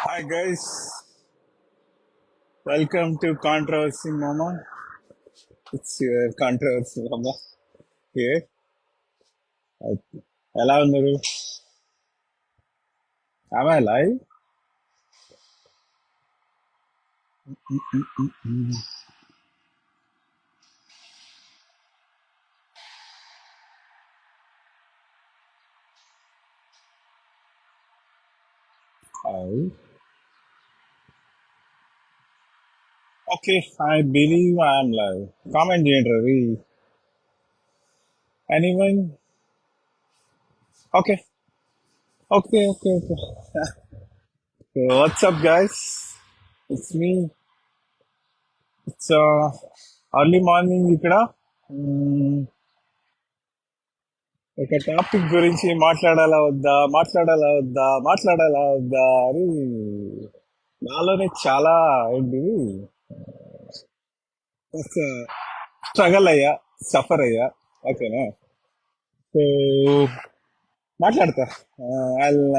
Hi guys, welcome to Controversy Mama. It's your Controversy Mama here. ఎలా ఉన్నారు? Am I live? Hi. Okay, I believe I am live. Comment చేయండి Ravi. Anyone? Okay, okay. So what's up guys? It's me. It's early morning ఇక్కడ. మ్మ్, ఒక topic గురించి మాట్లాడాలా వద్దా అని నాలోనే చాలా ఏంటి స్ట్రగల్ అయ్యా, సఫర్ అయ్యా. ఓకేనా? సో మాట్లాడతా. వాళ్ళ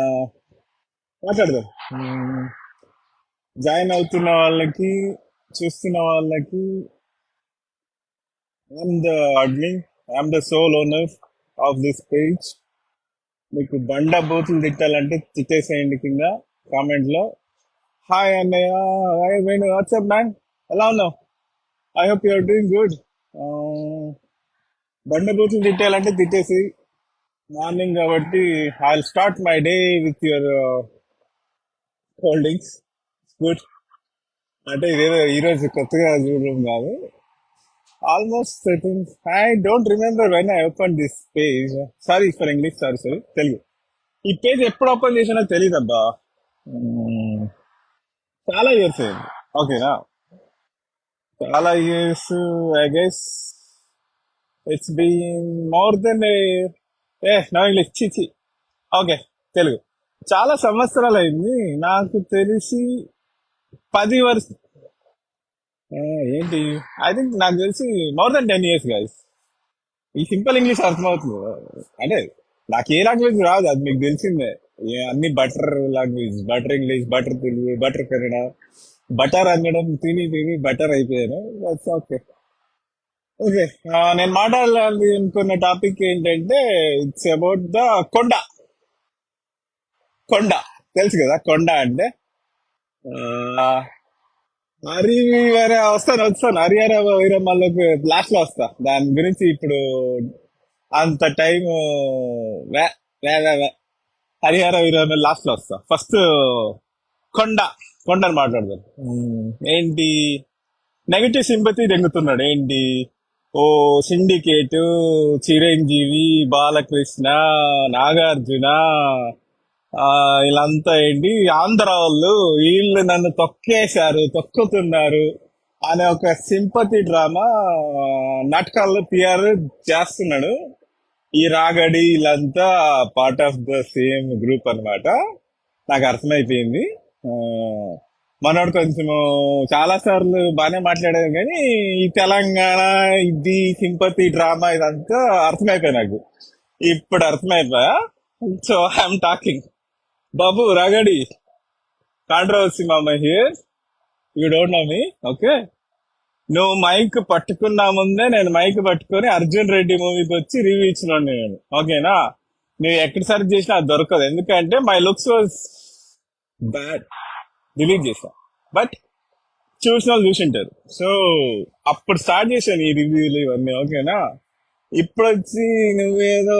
మాట్లాడదాం. జాయిన్ అవుతున్న వాళ్ళకి, చూస్తున్న వాళ్ళకి, I'm the admin, I'm the soul owner of this page. మీకు బండ బూతులు తిట్టాలంటే తిట్టేసేయండి కింద కామెంట్ లో. హాయ్ అన్నయ్య, హాయ్ వేణు, వాట్సాప్ మ్యాన్, ఎలా ఉన్నావు? I hope you're doing good. బండ బూతులు తిట్టాలంటే తిట్టేసి, మార్నింగ్ కాబట్టి I start my day with your holdings. Good. అంటే ఇదేదో ఈరోజు కొత్తగా చూడడం కాదు. Almost I think I don't remember when I open this page. Sorry for English, sorry Telugu. ఈ పేజ్ ఎప్పుడు ఓపెన్ చేసినా తెలియదబ్బా. మ్మ్, చాలా ఇయర్స్ అయింది. ఓకేనా? చాలా years. I guess it's been more than no English, చిచి. ఓకే, తెలుగు. చాలా సంవత్సరాలు అయింది నాకు తెలిసి. 10 ఏంటి, ఐ థింక్ నాకు తెలిసి మోర్ దెన్ 10 years గైస్. ఈ సింపుల్ ఇంగ్లీష్ అర్థమవుతుంది కదా. అంటే నాకు ఏ లాంగ్వేజ్ రాదు, అది మీకు తెలిసిందే. అన్ని butter language, butter English, butter Telugu, butter Kannada, butter అనడం తిని తిని బటర్ అయిపోయాను. ఓకే. ఓకే, నేను మాట్లాడాలి అనుకున్న టాపిక్ ఏంటంటే ఇట్స్ అబౌట్ ద కొండ. కొండ తెలుసు కదా, కొండ అంటే వస్తాను హరిహర వీరమ్మలకు లాస్ట్ లో వస్తా. దాని గురించి ఇప్పుడు అంత టైం వే వే వే వే. హరిహర వీరమ్మ లాస్ట్ లో వస్తా. ఫస్ట్ కొండ, కొండని మాట్లాడదాం. ఏంటి నెగటివ్ సింపతి దెంగుతున్నాడు ఏంటి? ఓ సిండికేట్, చిరంజీవి, బాలకృష్ణ, నాగార్జున, ఆ వీళ్ళంతా ఏంటి ఆంధ్ర వాళ్ళు, వీళ్ళు నన్ను తొక్కుతున్నారు అనే ఒక సింపతి డ్రామా నాటకాల్లో పిఆర్ చేస్తున్నాడు. ఈ రాగడి వీళ్ళంతా part of the same group అన్నమాట. నాకు అర్థమైపోయింది. ఆ, మనోడు కొంచెము చాలా సార్లు బాగానే మాట్లాడాను, కానీ ఈ తెలంగాణ, ఇది సింపతి డ్రామా ఇదంతా అర్థమైపోయా నాకు. ఇప్పుడు అర్థమైపోయా. So I'm talking. బాబు రాగడి, కాంట్రవర్సీ మామ here. You don't know me, okay? నువ్వు మైక్ పట్టుకున్న ముందే నేను మైక్ పట్టుకొని అర్జున్ రెడ్డి మూవీకి వచ్చి రివ్యూ ఇచ్చినాను నేను, ఓకేనా? నువ్వు ఎక్కడ సర్చ్ చేసినా అది దొరకదు, ఎందుకంటే my looks was bad. Delete చేసా, బట్ చూసిన వాళ్ళు చూసింటారు. సో అప్పుడు స్టార్ట్ చేశాను ఈ రివ్యూలు ఇవన్నీ, ఓకేనా? ఇప్పుడు వచ్చి నువ్వేదో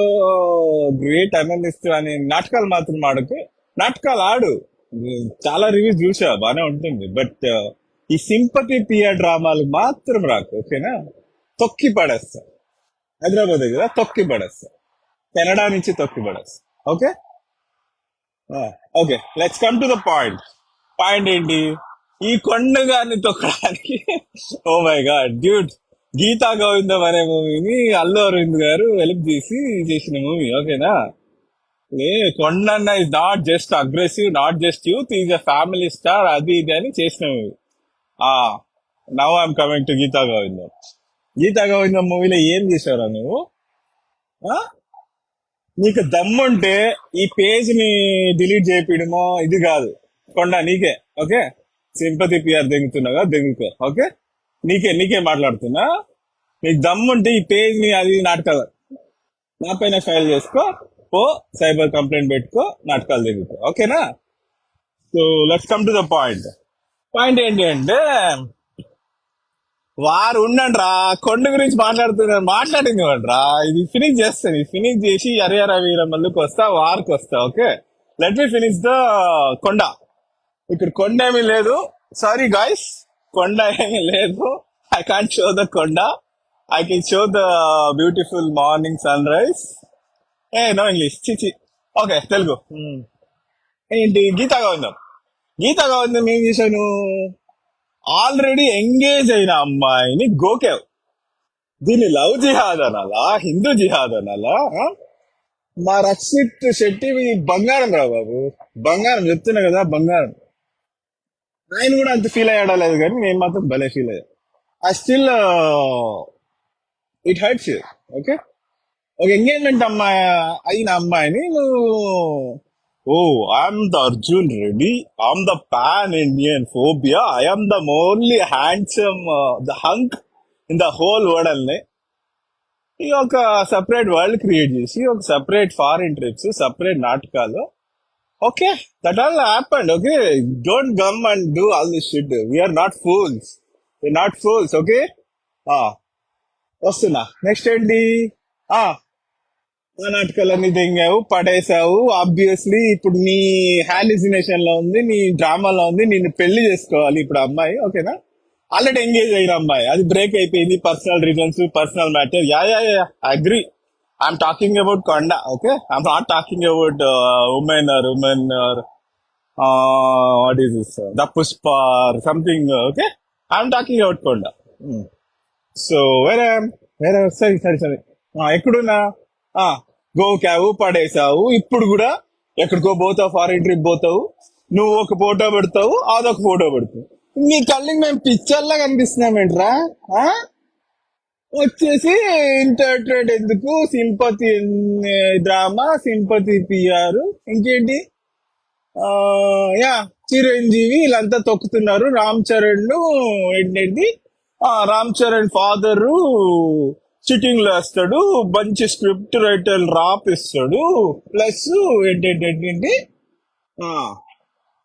గ్రేట్ అనలిస్ట్ అని నాటకాలు మాత్రం ఆడకు. నాటకాలు ఆడు, చాలా రివ్యూస్ చూసా, బానే ఉంటుంది. బట్ ఈ సింపతి పియర్ డ్రామాలు మాత్రం రాకు, ఓకేనా? తొక్కి పడేస్తా. హైదరాబాద్ కదా, తొక్కి పడేస్తా. కెనడా నుంచి తొక్కి పడేస్తా. Okay, okay, let's come to the point. Point ఏంటి? ఈ కొండ గారిని తొక్కడానికి oh my god dude, Geetha Govindam అనే మూవీని అల్లు అరవింద్ గారు వెలుపు తీసి చేసిన మూవీ, ఓకేనా? ఏ కొండన్న is not just aggressive, not just youth, is a family star, అది ఇది అని చేసిన మూవీ. ఆ now I'm coming to Geetha Govindam. Geetha Govindam మూవీలో ఏం చేశారా నువ్వు? ఆ? నీకు దమ్ముంటే ఈ పేజ్ ని డిలీట్ చేయడమో ఇది కాదు. కొండ నీకే. ఓకే, సింపతి పిఆర్ దెంగుతున్నాగా, దెంగుకో. ఓకే, నీకే నీకే మాట్లాడుతున్నా. నీకు దమ్ముంటే ఈ పేజ్ ని అది నాటకాలు నా పైన ఫైల్ చేసుకో. పో, సైబర్ కంప్లైంట్ పెట్టుకో, నాటకాలు దిగుకో. ఓకేనా? So let's come to the point. Point ఏంటి అంటే, వారు ఉండండి రా, కొండ గురించి మాట్లాడుతున్నారు, మాట్లాడింది రా. ఇది ఫినిష్ చేస్తాను, ఫినిష్ చేసి అరే అరే వీర మళ్ళీకి వస్తా, వారికి వస్తా. Okay, let me finish the కొండ. ఇక్కడ కొండ ఏమీ లేదు. సారీ గాయస్, కొండ ఏమీ లేదు. ఐ కాంట్ షో ద కొండ. I can show the beautiful morning sunrise. ఏ నో ఇంగ్లీష్, చిచి. ఓకే, తెలుగు. ఏంటి గీతా గోవిందం? గీతా గోవిందం ఏం చేశాను? ఆల్రెడీ ఎంగేజ్ అయిన అమ్మాయిని గోకేవ్. దీన్ని లవ్ జిహాద్ అనాలా, హిందూ జిహాద్ అనాలా? ఆ? మా రక్షిత్ శెట్టి బంగారం రా బాబు, బంగారం చెప్తున్నా కదా, బంగారం. ఆయన కూడా అంత ఫీల్ అయ్యాడా లేదు, కానీ నేను మాత్రం భలే ఫీల్ అయ్యా. I still it hurts you. Okay, ఒక ఎంగేజ్మెంట్ అమ్మాయి అయిన అమ్మాయిని నువ్వు, oh I'm the Arjun Reddy, I'm the pan Indian phobia, I'm the only handsome the hunk in the whole world అని ఈ ఒక సపరేట్ వరల్డ్ క్రియేట్ చేసి, ఒక సపరేట్ ఫారిన్ ట్రిప్స్, సపరేట్ నాటకాలు. Okay, that all happened. Okay, don't come and do all this shit. We're not fools, we're not fools. Okay, వస్తున్నా. Next ఏంటి? ఆ ఆ నాటకాలన్నీ తెంగావు, పడేసావు. ఆబ్వియస్లీ ఇప్పుడు నీ హాలిసినేషన్ లో ఉంది, నీ డ్రామాలో ఉంది. నిన్ను పెళ్లి చేసుకోవాలి ఇప్పుడు అమ్మాయి. ఓకేనా? ఆల్రెడీ ఎంగేజ్ అయిన అమ్మాయి, అది బ్రేక్ అయిపోయింది. Personal reasons, personal matter. Yeah yeah yeah agree. I'm talking about Konda. Okay, I'm not talking about women or what is this, the Pushpa or something. Okay, I'm talking about Konda. So వేరే వేరే సరే సరే సరే. ఎక్కడున్నా? ఆ, గోకావు, పడేసావు. ఇప్పుడు కూడా ఎక్కడికో పోతావు, ఫారిన్ ట్రిప్ పోతావు. నువ్వు ఒక ఫోటో పెడతావు, అదొక ఫోటో పెడతావు. నీ కళ్ళకి మేము పిక్చర్లా కనిపిస్తున్నామేంట్రా? ఆ? వచ్చేసి ఇంటర్ట్రేట్ ఎందుకు? సింపతి డ్రామా, సింపతి పిఆర్, ఇంకేంటి? ఆ, యా, చిరంజీవి వీళ్ళంతా తొక్కుతున్నారు. రామ్ చరణ్ ఏంటండి, రామ్ చరణ్ ఫాదరు సిట్టింగ్ లో వేస్తాడు, మంచి స్క్రిప్ట్ రైటర్ రాపిస్తాడు. ప్లస్ ఏంటంటే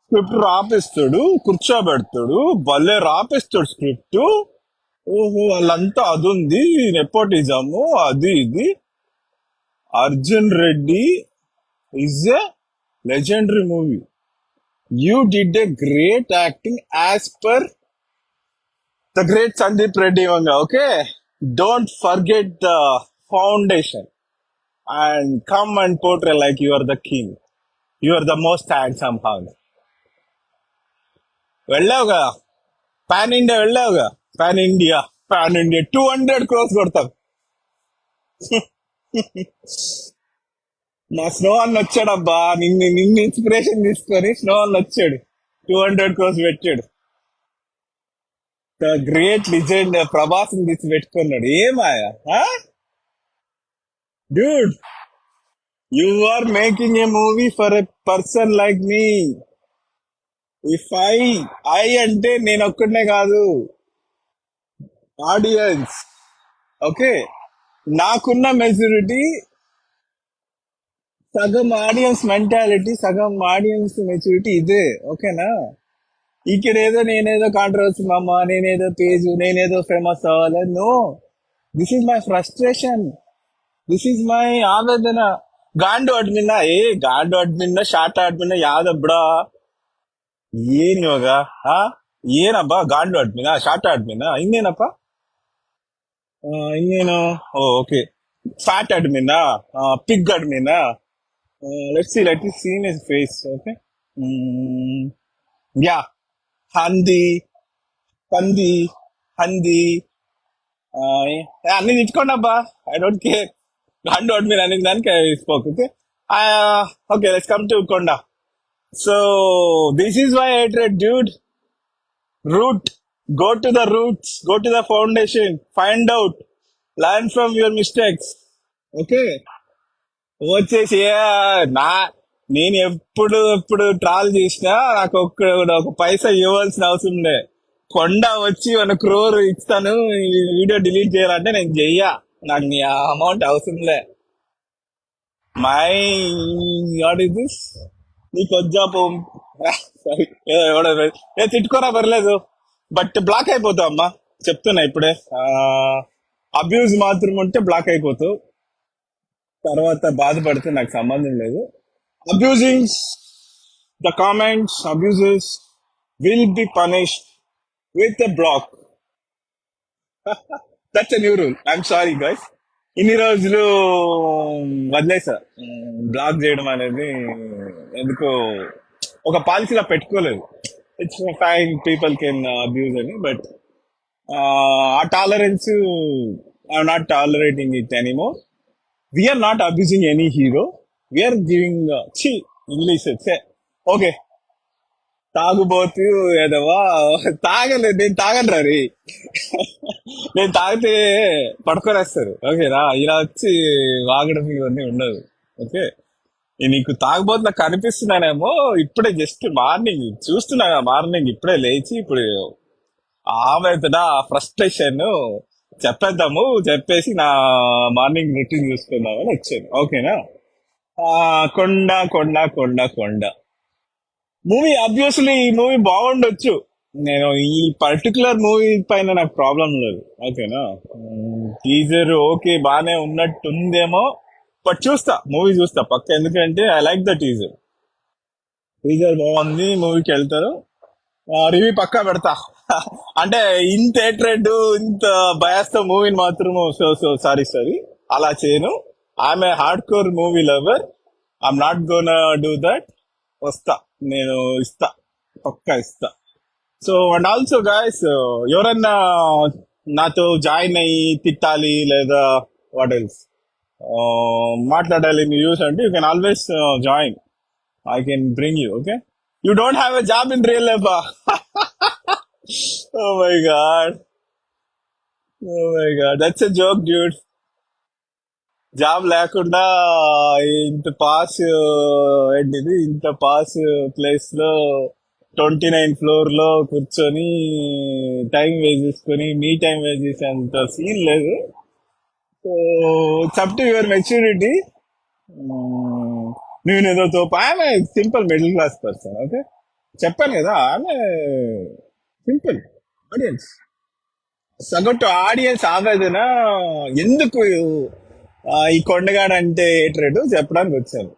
స్క్రిప్ట్ రాపిస్తాడు, కూర్చోబెడతాడు, భలే రాపిస్తాడు స్క్రిప్ట్. ఓహో, వాళ్ళంతా అది ఉంది, నెపోటిజము, అది ఇది. Arjun Reddy is a legendary movie. You did a great acting as per the great Sandeep Reddy Vanga. Okay, don't forget the foundation and come and portray like you are the king. You are the most handsome hug. వెళ్ళావుగా, pan India వెళ్ళావుగా. Pan India, pan India 200 crores కొడతాం. నా snow అన్న వచ్చాడబ్బా, నిన్ను inspiration తీసుకొని snow అన్న వచ్చాడు, 200 crores పెట్టాడు. ద గ్రేట్ లిజెండ్ ప్రభాస్ తీసి పెట్టుకున్నాడు. ఏమాయా dude, you are making a movie for a person like me. If I అంటే నేను ఒక్కడనే కాదు, ఆడియన్స్. ఓకే, నాకున్న మెచ్యూరిటీ సగం ఆడియన్స్ మెంటాలిటీ, సగం ఆడియన్స్ మెచ్యూరిటీ ఇదే. ఓకేనా? ఇక్కడ ఏదో నేనేదో కాంట్రవర్సీ మామ, నేనేదో పేజ్, నేనేదో ఫేమస్ అవ్వాలి. No, this is my frustration, this is my ఆవేదన. ಗಾಂಡು ಅಡ್ಮಿನ್ನ ಏ ಗಾಂಡು ಅಡ್ಮಿನ್ನ ಶಾರ್ಟ್ ಅಡ್ಮಿನ್ನ ಯಾವ್ದಬ್ಡ ಏನ್ ಇವಾಗ? ಆ ಏನಬ್ಬ ಗಾಂಡು ಅಡ್ಮಿನ, ಶಾರ್ಟ್ ಅಡ್ಮಿನ, ಇನ್ನೇನಪ್ಪ? ಇನ್ನೇನು? ಓಕೆ, ಫ್ಯಾಟ್ ಅಡ್ಮಿನ, ಪಿಗ್ ಅಡ್ಮಿನ. Let see in face. Okay, yeah, హంది, పంది, హంది, అన్ని తిట్టుకోండబ్బా. I don't care. గాండు అడ్మిన్ అనే దానికి spoke. Okay, okay, let's come to Konda. So this is why I tread dude. Route, go to the roots, go to the foundation, find out, learn from your mistakes. Okay, వచ్చేసి నా నేను ఎప్పుడు ఎప్పుడు troll చేసినా నాకు ఒక పైసా ఇవ్వాల్సిన అవసరం లే. కొండ వచ్చి 1 crore ఇస్తాను ఈ వీడియో డిలీట్ చేయాలంటే నేను చెయ్యా. నాకు నీ అమౌంట్ అవసరం లే. My what is this? నీకు వద్దాపు సారీ, ఎవడో తిట్టుకోరా పర్లేదు, బట్ బ్లాక్ అయిపోతావు అమ్మా. చెప్తున్నా ఇప్పుడే. అబ్యూజ్ మాత్రం ఉంటే బ్లాక్ అయిపోతావు. తర్వాత బాధపడితే నాకు సంబంధం లేదు. Abusing the comments, abuses will be punished with a block. That's a new rule. I'm sorry guys. ఇన్ని రోజులు వదిలేసా బ్లాక్ చేయడం అనేది. ఎందుకో ఒక పాలసీలా పెట్టుకోలేదు. It's fine, people can abuse అని, బట్ ఆ tolerance I'm not tolerating it anymore. We're not abusing any hero. We're giving చి ఇంగ్లీష్ వచ్చే ఓకే. తాగుబోతు ఏదవా తాగలేదు, నేను తాగను రీ. నేను తాగితే పడుకొనేస్తారు. ఓకేనా? ఇలా వచ్చి వాగడం ఇవన్నీ ఉండదు. ఓకే, నీకు తాగుబోతులా కనిపిస్తున్నానేమో. ఇప్పుడే జస్ట్ మార్నింగ్ చూస్తున్నా, మార్నింగ్ ఇప్పుడే లేచి ఇప్పుడు ఆమె ఫ్రస్ట్రేషన్ చెప్పేద్దాము, చెప్పేసి నా మార్నింగ్ రొటీన్ చూసుకుందామని వచ్చాను. ఓకేనా? కొండ కొండ కొండ కొండ మూవీ అబ్వియస్లీ ఈ మూవీ బాగుండొచ్చు. నేను ఈ పర్టికులర్ మూవీ పైన నాకు ప్రాబ్లం లేదు. ఓకేనా? టీజర్ ఓకే బానే ఉన్నట్టుందేమో, బట్ చూస్తా, మూవీ చూస్తా పక్క. ఎందుకంటే I like the teaser. Teaser బాగుంది, మూవీకి వెళ్తారు. రివ్యూ పక్కా పెడతా. అంటే ఇంత హేట్రెడ్, ఇంత బయాస్ తో మూవీని మాత్రం సో సో సారీ సారీ అలా చేయను. I'm a hardcore movie lover. I'm not gonna do that. వస్తా, నేను ఇస్తా, పక్కా ఇస్తా. సో అండ్ ఆల్సో గాయస్, ఎవరన్నా నాతో జాయిన్ అయ్యి తిట్టాలి లేదా వాట్ ఎల్స్ మాట్లాడాలి న్యూస్ అంటే you can always join. I can bring you. Okay, you don't have a job in real life. Oh my God, oh my God, that's a joke dude. Job లేకుండా ఇంత pass ఏంటిది, ఇంత pass place లో 29 floor లో కూర్చొని time waste చేసుకొని మీ time waste చేసేంత scene లేదు. So it's up to your maturity. నేను ఏదో తోపు, ఆమె simple middle class person. Okay, చెప్పాను కదా, ఆమె సింపుల్ ఆడియన్స్. సగటు ఆడియన్స్ ఆవేదన ఎందుకు ఈ కొండగాడు అంటే ఏట్రేడు చెప్పడానికి వచ్చాను.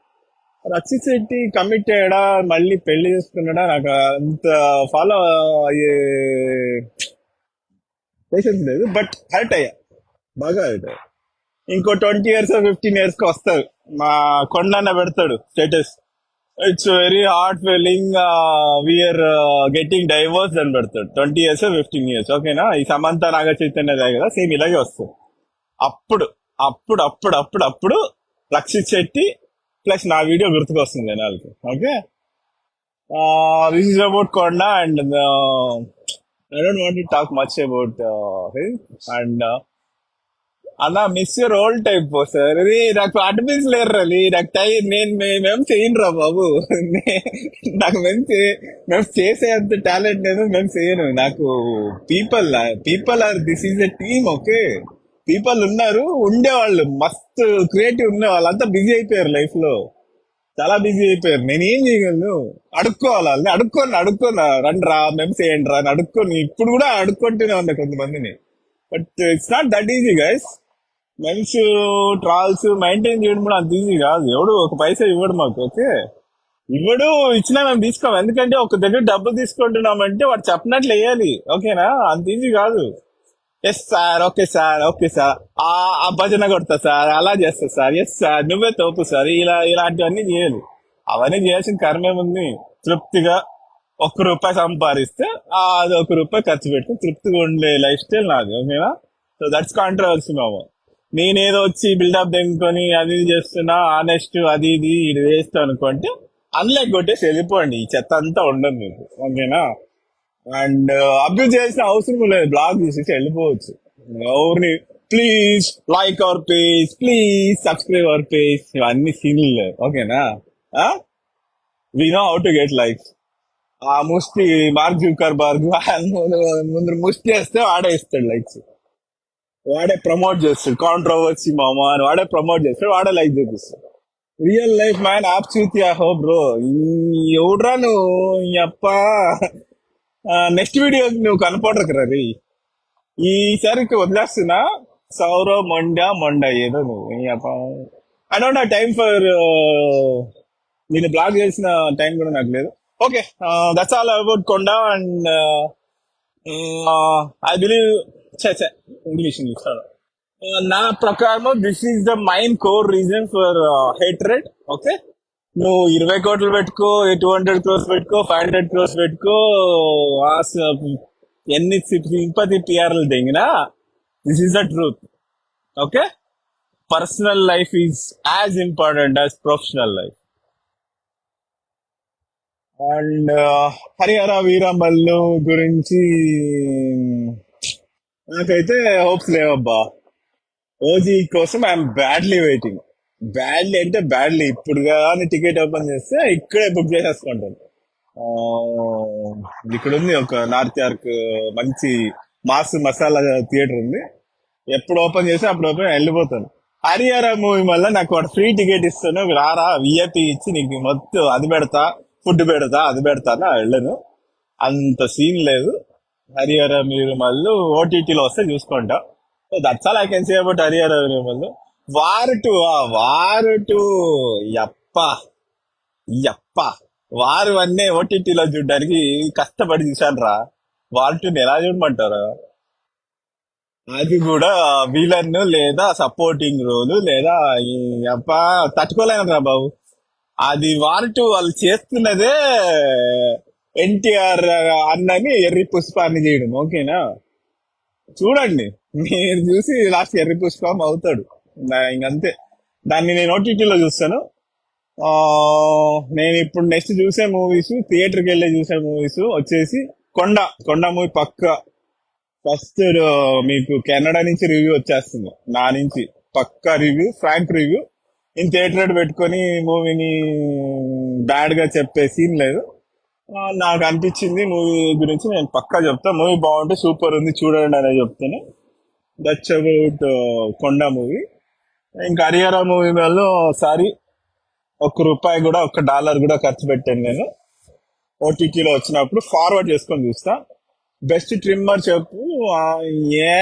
రక్షిత్ శెట్టి కమిట్ అయ్యాడా, మళ్ళీ పెళ్లి చేసుకున్నాడా, నాకు అంత ఫాలో అయ్యే పేషెన్స్ లేదు. బట్ హర్ట్ అయ్యా, బాగా హర్ట్ అయ్యా. ఇంకో 20 years 15 years వస్తాడు, మా కొండన్న పెడతాడు status, it's very heart feeling, we're getting divorce అని పెడతాడు. 20 years 15 years. ఓకేనా? ఈ సమంత నాగ చైతన్యదే కదా, సేమ్ ఇలాగే వస్తుంది. అప్పుడు అప్పుడు అప్పుడు అప్పుడు అప్పుడు రక్షిత్ శెట్టి ప్లస్ నా వీడియో గుర్తుకొస్తుంది జనాలకి. ఓకే, దిస్ ఇస్ అబౌట్ కొండ and I don't want to talk much about him. And అలా miss your old type sir. అది నాకు అనిపించలేరు రీ, నాకు నేను మేము చేయను రా బాబు. నాకు మేము చేసే అంత టాలెంట్ లేదు, మేము చేయను. నాకు people people are this is a team. Okay, people ఉన్నారు, ఉండేవాళ్ళు మస్తు క్రియేటివ్ ఉన్న వాళ్ళంతా బిజీ అయిపోయారు లైఫ్ లో, చాలా బిజీ అయిపోయారు. నేనేం చేయగలను? అడుక్కోవాలి వాళ్ళని, అడుక్కోని రండి రా మేము చేయండి రా అని అడుక్కొని, ఇప్పుడు కూడా అడుక్కుంటూనే ఉన్నా కొంతమందిని. But it's not that easy guys. Men's trolls maintain చేయడం కూడా అంత ఈజీ కాదు. ఎవడు ఒక పైసా ఇవ్వడు మాకు. ఓకే, ఇవ్వడు, ఇచ్చినా మేము తీసుకోం. ఎందుకంటే ఒక దగ్గర డబ్బులు తీసుకుంటున్నామంటే వాడు చెప్పినట్లు వేయాలి. ఓకేనా? అంత ఈజీ కాదు. Yes sir, okay sir, okay sir, ఆ భజన కొడతా సార్, అలా చేస్తా సార్, ఎస్ సార్, నువ్వే తోపు సార్, ఇలాంటివన్నీ చేయాలి. అవన్నీ చేయాల్సిన కర్మేముంది? తృప్తిగా ₹1 సంపాదిస్తే అది ₹1 ఖర్చు పెట్టుకుని తృప్తిగా ఉండే లైఫ్ స్టైల్ నాది. ఓకేనా? సో దట్స్ కాంట్రవర్సీ మామ. నేనేదో వచ్చి బిల్డప్ దింకొని అది ఇది చేస్తున్నా, ఆనెస్ట్ అది ఇది వేస్తా అనుకుంటే అన్లైక్ కొట్టేసి వెళ్ళిపోండి. ఈ చెత్త అంతా ఉండదు మీకు. ఓకేనా? అండ్ అబ్యూజ్ చేసిన అవసరం లేదు, బ్లాగ్ తీసేసి వెళ్ళిపోవచ్చు. ఎవరిని please like our page, please subscribe our page, ఇవన్నీ సీన్లు లేవు. ఓకేనా? We know how to get likes. ఆ ముష్టి మార్క్ జూకర్ బర్గ్ ముందు ముష్టి వేస్తే వాడే ఇస్తాడు లైక్స్. వాడే ప్రమోట్ చేస్తాడు కాంట్రవర్సీ మామా అని, వాడే ప్రమోట్ చేస్తాడు, వాడే లైక్ చూపిస్తాడు. రియల్ లైఫ్ మ్యాన్ ఆప్ చూతియా హో బ్రో. ఎవడ్రా నువ్వు అప్ప. నెక్స్ట్ వీడియో నువ్వు కనపడరు కదా రీ. ఈసారికి వదిలేస్తున్నా. సౌరవ్ మొండ ఏదో నువ్వు అప్ప. I don't have time for. నేను బ్లాగ్ చేసిన టైం కూడా నాకు లేదు. ఓకే, దట్స్ ఆల్ అబౌట్ కొండ. And I believe English English నా ప్రకారం this is the main core reason for hatred. Okay, నువ్వు 20 కోట్లు పెట్టుకో, 200 క్రోర్స్ పెట్టుకో, 500 క్రోర్స్ పెట్టుకో, ఎన్ని సింపతి పిఆర్లు దిగినా, this is the truth. Okay, personal life is as important as professional life. And Harihara Veeramallu గురించి నాకైతే హోప్స్ లేవబ్బా. ఓజీ కోసం ఐఎమ్ బ్యాడ్లీ వెయిటింగ్. బ్యాడ్లీ అంటే బ్యాడ్లీ. ఇప్పుడు కానీ టికెట్ ఓపెన్ చేస్తే ఇక్కడే బుక్ చేసేసుకుంటాను. ఆ, ఇక్కడ ఉంది ఒక నార్త్ యార్క్ మంచి మాస్ మసాలా థియేటర్ ఉంది. ఎప్పుడు ఓపెన్ చేస్తే అప్పుడు ఓపెన్ వెళ్ళిపోతాను. హరిహర మూవీ వల్ల నాకు వాడు ఫ్రీ టికెట్ ఇస్తాను, రారా విఐపి ఇచ్చి నీకు మొత్తం అది పెడతా, ఫుడ్ పెడతా, అది పెడతా అని వెళ్ళను. అంత సీన్ లేదు. హరిహర మీరు మళ్ళీ ఓటీటీలో వస్తే చూసుకుంటా. So that's all I can say about Harihara మళ్ళీ. వారు టూ యప్ప యప్ప వారు అన్నీ ఓటీటీలో చూడడానికి కష్టపడి చూశాను రా. వారు టూని ఎలా చూడమంటారు? అది కూడా విలన్ లేదా సపోర్టింగ్ రోల్ లేదా ఈ అప్ప తట్టుకోలేను రా బాబు. అది వారు టూ వాళ్ళు చేస్తున్నదే ఎన్టీఆర్ అన్నని ఎర్రి పుష్పాన్ని చేయడం. ఓకేనా, చూడండి. మీరు చూసి లాస్ట్ ఎర్రి పుష్పం అవుతాడు. ఇంకంతే. దాన్ని నేను ఓటీటీలో చూస్తాను. ఆ, నేను ఇప్పుడు నెక్స్ట్ చూసే మూవీస్, థియేటర్కి వెళ్ళి చూసే మూవీస్ వచ్చేసి కొండ. కొండ మూవీ పక్క ఫస్ట్ మీకు కెనడా నుంచి రివ్యూ వచ్చేస్తుంది. నా నుంచి పక్కా రివ్యూ, ఫ్రాంక్ రివ్యూ. నేను థియేటర్ పెట్టుకొని మూవీని బ్యాడ్ గా చెప్పే సీన్ లేదు. నాకు అనిపించింది మూవీ గురించి నేను పక్కా చెప్తా. మూవీ బాగుంటే సూపర్ ఉంది చూడండి అనేది చెప్తాను. దట్స్ అబౌట్ కొండ మూవీ. ఇంకా హరిహర మూవీ వల్ల సారీ, ₹1 కూడా, $1 కూడా ఖర్చు పెట్టాను నేను. ఓటీటీలో వచ్చినప్పుడు ఫార్వర్డ్ చేసుకొని చూస్తా. బెస్ట్ ట్రిమ్మర్ చెప్పు. ఆ, ఏ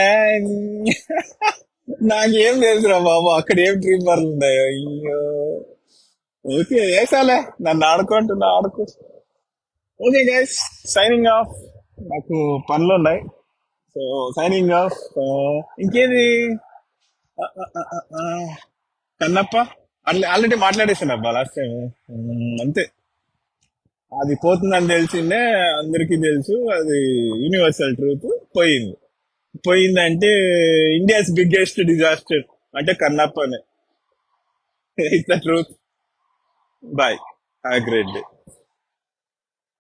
నాకేం తెలుసురా బాబు అక్కడ ఏం ట్రిమ్మర్లు ఉన్నాయో. అయ్యో, ఓకే వేసాలే, నన్ను ఆడుకుంటున్నా ఆడుకో. Okay guys, signing off. నాకు పనులు ఉన్నాయి. So signing off. ఇంకేది కన్నప్ప ఆల్రెడీ మాట్లాడేసాను అబ్బా లాస్ట్ టైం. అంతే. అది పోతుందని తెలిసిందే, అందరికీ తెలుసు. అది యూనివర్సల్ ట్రూత్. పోయింది. పోయిందంటే ఇండియాస్ బిగ్గెస్ట్ డిజాస్టర్ అంటే కన్నప్పనే. It's the truth. Boy, have great day.